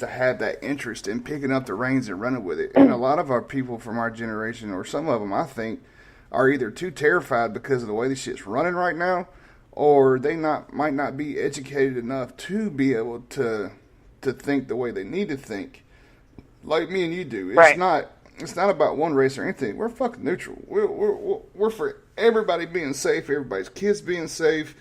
to have that interest in picking up the reins and running with it. And a lot of our people from our generation, or some of them, I think, are either too terrified because of the way this shit's running right now, or they might not be educated enough to be able to think the way they need to think, like me and you do. It's not about one race or anything. We're fucking neutral. We're for everybody being safe, everybody's kids being safe.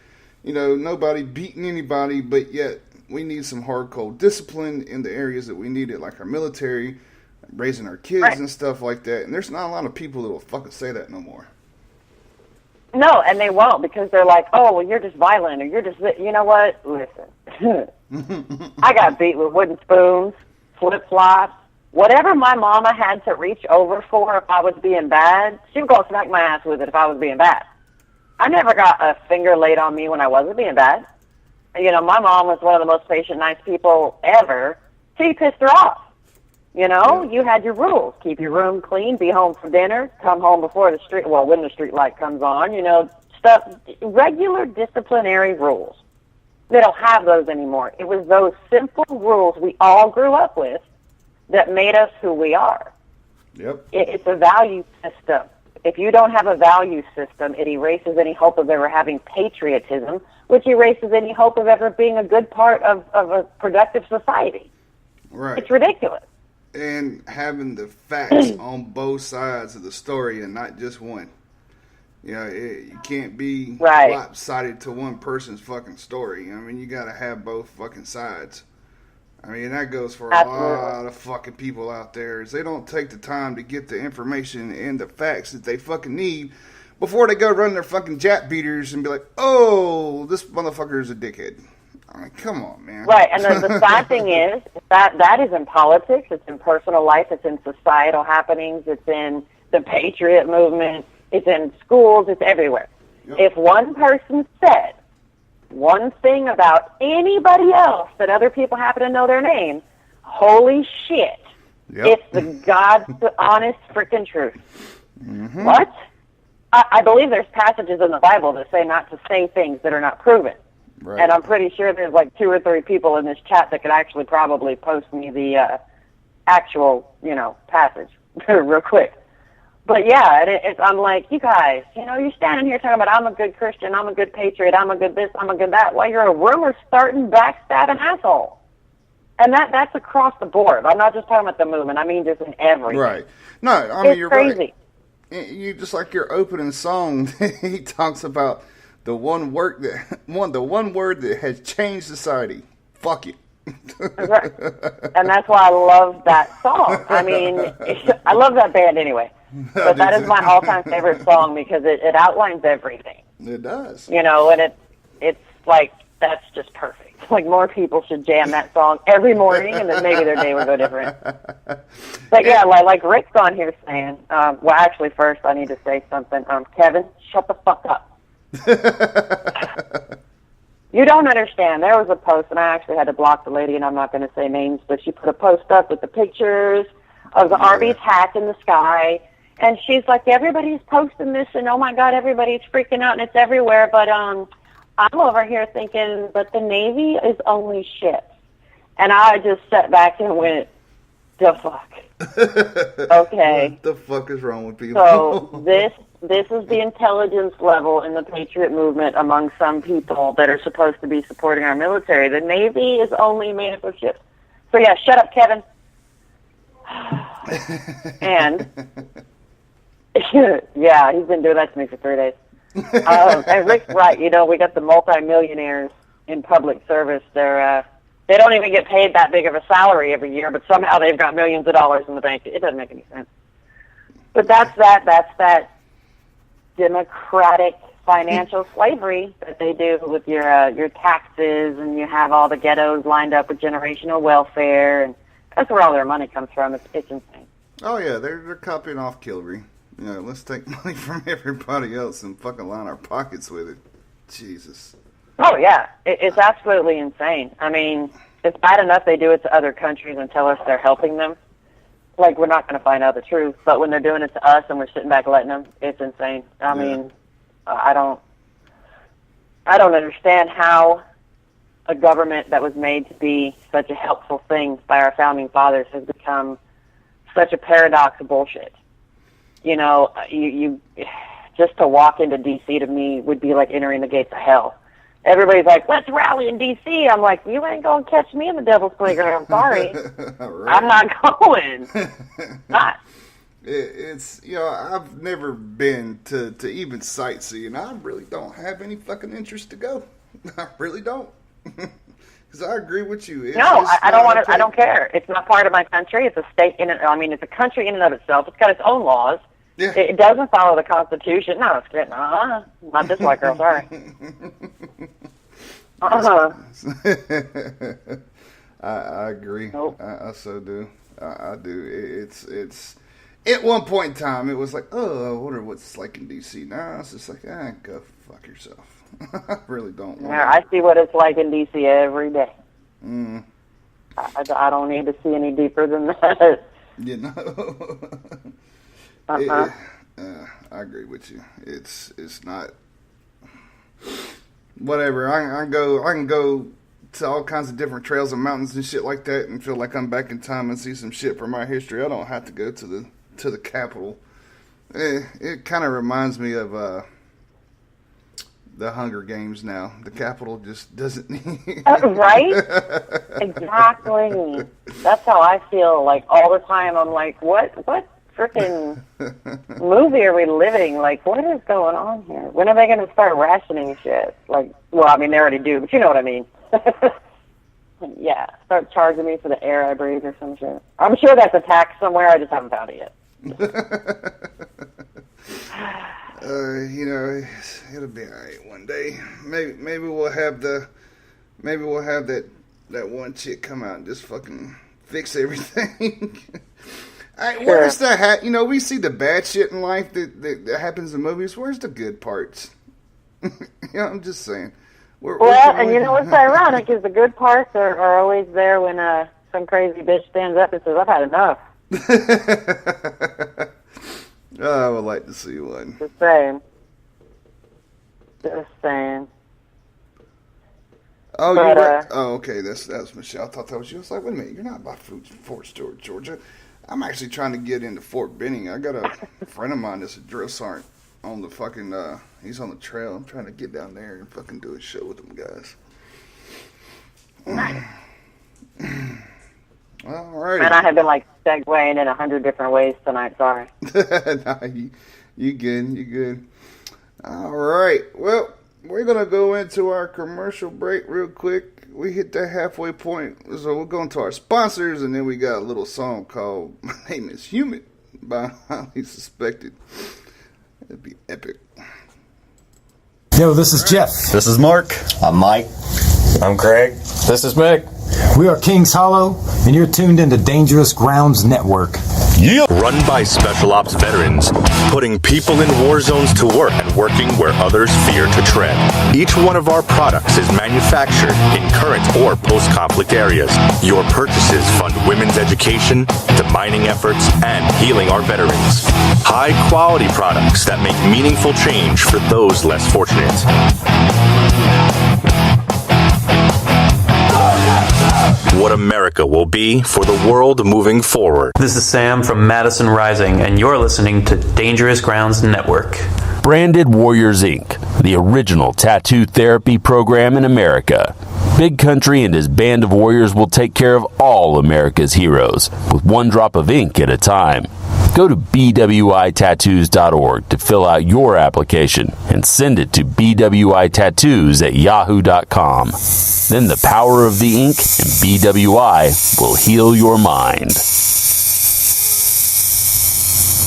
You know, nobody beating anybody, but yet we need some hardcore discipline in the areas that we need it, like our military, raising our kids and stuff like that. And there's not a lot of people that will fucking say that no more. No, and they won't, because they're like, oh, well, you're just violent, or you're just, you know what? Listen, I got beat with wooden spoons, flip-flops, whatever my mama had to reach over for if I was being bad, she would go smack my ass with it if I was being bad. I never got a finger laid on me when I wasn't being bad. You know, my mom was one of the most patient, nice people ever. So you pissed her off. You know, you had your rules. Keep your room clean, be home for dinner, come home before the street, well, when the street light comes on, you know, stuff, regular disciplinary rules. They don't have those anymore. It was those simple rules we all grew up with that made us who we are. Yep. It's a value system. If you don't have a value system, it erases any hope of ever having patriotism, which erases any hope of ever being a good part of a productive society. Right. It's ridiculous. And having the facts on both sides of the story and not just one. You know, you can't be lopsided to one person's fucking story. I mean, you got to have both fucking sides. I mean, that goes for a lot of fucking people out there. Is they don't take the time to get the information and the facts that they fucking need before they go run their fucking jap beaters and be like, oh, this motherfucker is a dickhead. I mean, come on, man. Right, and the sad thing is that is in politics, it's in personal life, it's in societal happenings, it's in the patriot movement, it's in schools, it's everywhere. Yep. If one person said one thing about anybody else that other people happen to know their name, holy shit, it's the God's honest freaking truth. Mm-hmm. What? I believe there's passages in the Bible that say not to say things that are not proven. Right. And I'm pretty sure there's like 2 or 3 people in this chat that could actually probably post me the actual, you know, passage real quick. But yeah, I'm like, you guys, you know, you're standing here talking about I'm a good Christian, I'm a good patriot, I'm a good this, I'm a good that, while you're a rumor-starting, backstabbing asshole. And that's across the board. I'm not just talking about the movement. I mean just in everything. Right. No, I mean, you're crazy. Right. You just like your opening song, he talks about the one word that has changed society. Fuck it. Right. And that's why I love that song. I mean, I love that band anyway. But that is my all-time favorite song because it outlines everything. It does. You know, and it's like, that's just perfect. Like, more people should jam that song every morning, and then maybe their day would go different. But yeah, like Rick's on here saying, well, actually, first I need to say something. Kevin, shut the fuck up. You don't understand. There was a post, and I actually had to block the lady, and I'm not going to say names, but she put a post up with the pictures of the Arby's hat in the sky, and she's like, everybody's posting this, and oh my God, everybody's freaking out, and it's everywhere, but I'm over here thinking, but the Navy is only ships. And I just sat back and went, the fuck? Okay. What the fuck is wrong with people? So this is the intelligence level in the Patriot movement among some people that are supposed to be supporting our military. The Navy is only made up of ships. So yeah, shut up, Kevin. And yeah, he's been doing that to me for 3 days. And Rick's right. You know, we got the multimillionaires in public service. They don't even get paid that big of a salary every year, but somehow they've got millions of dollars in the bank. It doesn't make any sense. But that's that democratic financial slavery that they do with your taxes, and you have all the ghettos lined up with generational welfare, and that's where all their money comes from. It's insane. Oh yeah, they're copying off Kilbury. You know, let's take money from everybody else and fucking line our pockets with it. Jesus. Oh, yeah. It's absolutely insane. I mean, it's bad enough they do it to other countries and tell us they're helping them. Like, we're not going to find out the truth. But when they're doing it to us and we're sitting back letting them, it's insane. I mean, I don't understand how a government that was made to be such a helpful thing by our founding fathers has become such a paradox of bullshit. You know, you just to walk into D.C. to me would be like entering the gates of hell. Everybody's like, let's rally in D.C. I'm like, you ain't going to catch me in the devil's playground. I'm sorry. Right. I'm not going. Not. It's, you know, I've never been to even sightseeing. I really don't have any fucking interest to go. I really don't. Because I agree with you. I don't want to. I don't care. It's not part of my country. It's a state it's a country in and of itself. It's got its own laws. Yeah. It doesn't follow the Constitution. No, it's good. Not this white girl. Sorry. I agree. Nope. I so do. I do. It's. At one point in time, it was like, oh, I wonder what it's like in D.C. Now it's just like, go fuck yourself. I really don't want I see what it's like in D.C. every day. Mm. I don't need to see any deeper than that. You know? I agree with you. It's not... Whatever. I can go to all kinds of different trails and mountains and shit like that and feel like I'm back in time and see some shit from my history. I don't have to go to the Capitol. It kind of reminds me of the Hunger Games now. The Capitol just doesn't need... right? Exactly. That's how I feel like all the time. I'm like, what freaking movie are we living? Like, what is going on here? When are they going to start rationing shit? Like, well, I mean, they already do, but you know what I mean. Yeah, start charging me for the air I breathe or some shit. I'm sure that's a tax somewhere. I just haven't found it yet. You know, it'll be all right one day. Maybe we'll have that one chick come out and just fucking fix everything. Where's the you know, we see the bad shit in life that happens in movies. Where's the good parts? You know, I'm just saying. And you know what's ironic is the good parts are always there when some crazy bitch stands up and says, I've had enough. I would like to see one. Just saying. Just saying. Oh, you're right. Oh, okay. That was Michelle. I thought that was you. I was like, wait a minute. You're not by Fort Stewart, Georgia. I'm actually trying to get into Fort Benning. I got a friend of mine that's a drill sergeant on the fucking, he's on the trail. I'm trying to get down there and fucking do a show with them guys. Nice. Well, all right. And I have been like segueing in 100 different ways tonight. Sorry. Nah, you good. You good. All right. Well, we're going to go into our commercial break real quick. We hit that halfway point. So we'll go into our sponsors, and then we got a little song called My Name is Human by Highly Suspected. It'd be epic. Yo, this is Jeff. This is Mark. I'm Mike. I'm Craig. This is Mick. We are Kings Hollow, and you're tuned into Dangerous Grounds Network. Yeah. Run by Special Ops veterans, putting people in war zones to work and working where others fear to tread. Each one of our products is manufactured in current or post-conflict areas. Your purchases fund women's education, demining efforts, and healing our veterans. High-quality products that make meaningful change for those less fortunate. What America will be for the world moving forward. This is Sam from Madison Rising, and you're listening to Dangerous Grounds Network. Branded Warriors Inc., the original tattoo therapy program in America. Big Country and his band of warriors will take care of all America's heroes, with one drop of ink at a time. Go to bwitattoos.org to fill out your application and send it to bwitattoos@yahoo.com. Then the power of the ink and BWI will heal your mind.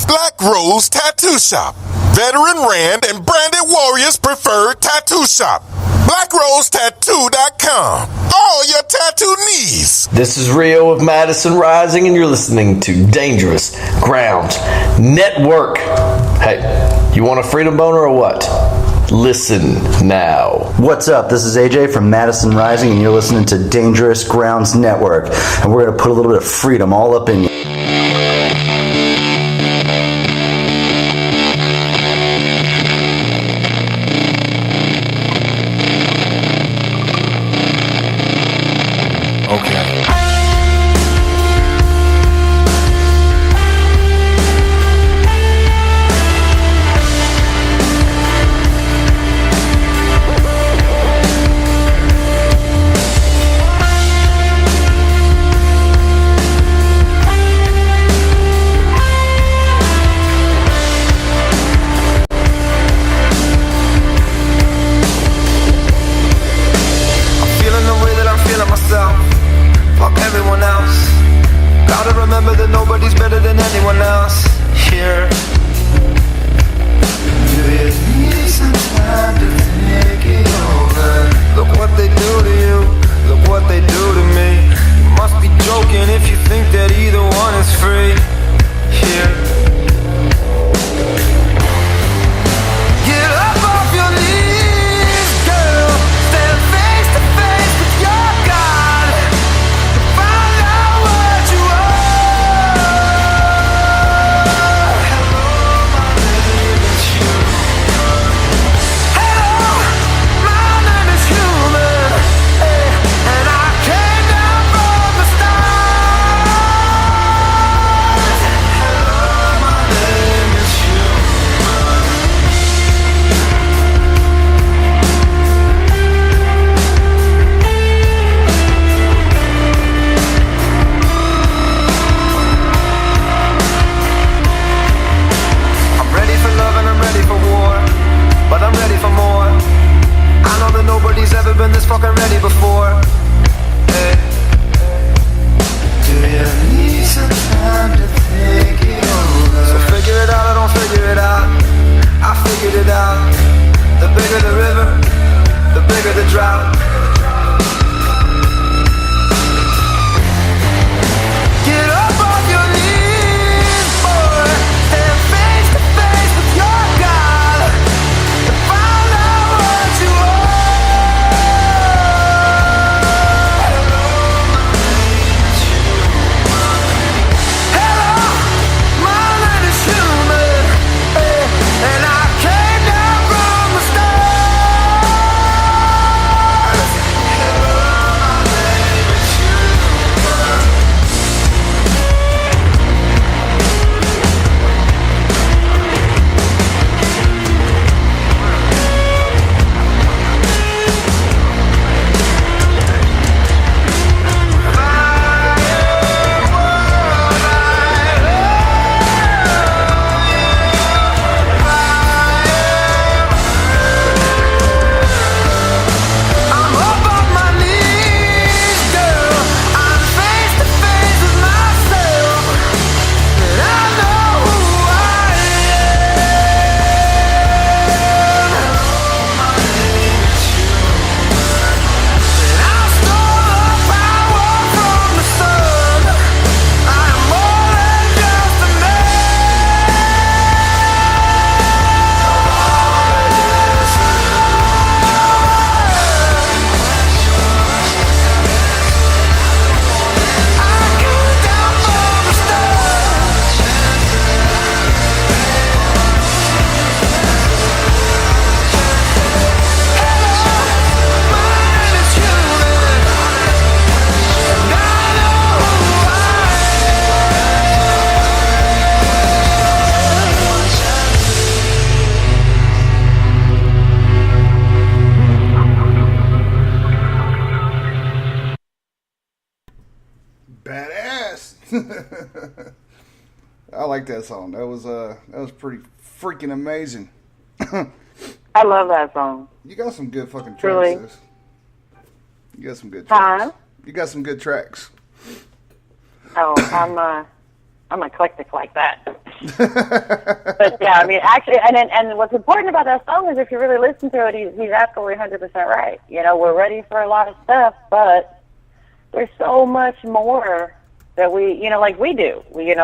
Black Rose Tattoo Shop. Veteran Rand and Branded Warriors preferred tattoo shop. BlackRoseTattoo.com. All your tattoo needs. This is Rio of Madison Rising, and you're listening to Dangerous Grounds Network. Hey, you want a freedom boner or what? Listen now. What's up? This is AJ from Madison Rising, and you're listening to Dangerous Grounds Network. And we're going to put a little bit of freedom all up in you. Gotta remember that nobody's better than anyone else here. Do you need some time to think it over? Look what they do to you, look what they do to me. You must be joking if you think that either one is free here. Get up off your knees, girl. Stand face to face with your God. Find out what you are. Hello, my name is human. Hello, my name is human. Hey, and I came down from the stars. Hello, my name is human. I'm ready for love and I'm ready for war, but I'm ready for more. I know that nobody's ever been this fucking ready before. Hey. Do you need some time to think it over? So figure it out or don't figure it out. I figured it out. The bigger the river, the bigger the drought. Get up off your knees, boy. Stand face to face with your God. And find out what you are. Hello, my name is human. Hello, my name is human. Hey, and I came down from the stars. Hello, my name is human. I'm up on my knees, girl. I'm face to face with myself, and I know who I am. My name is human, and I stole the power from the sun. I'm more than just a Badass. I like that song. That was pretty freaking amazing. I love that song. You got some good fucking tracks. Really? Sis. You got some good tracks. Huh? You got some good tracks. Oh, I'm eclectic like that. But yeah, I mean, actually, and what's important about that song is if you really listen to it, he's absolutely 100% right. You know, we're ready for a lot of stuff, but there's so much more that we, you know, like we do. We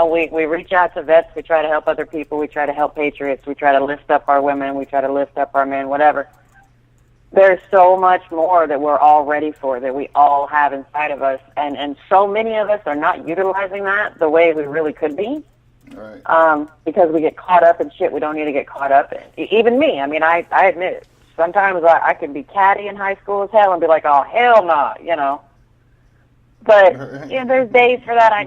reach out to vets. We try to help other people. We try to help patriots. We try to lift up our women. We try to lift up our men, whatever. There's so much more that we're all ready for, that we all have inside of us. And so many of us are not utilizing that the way we really could be. Right. Because we get caught up in shit we don't need to get caught up in. Even me, I mean, I admit it. Sometimes I could be catty in high school as hell and be like, oh, hell no, you know. But you know, there's days for that. I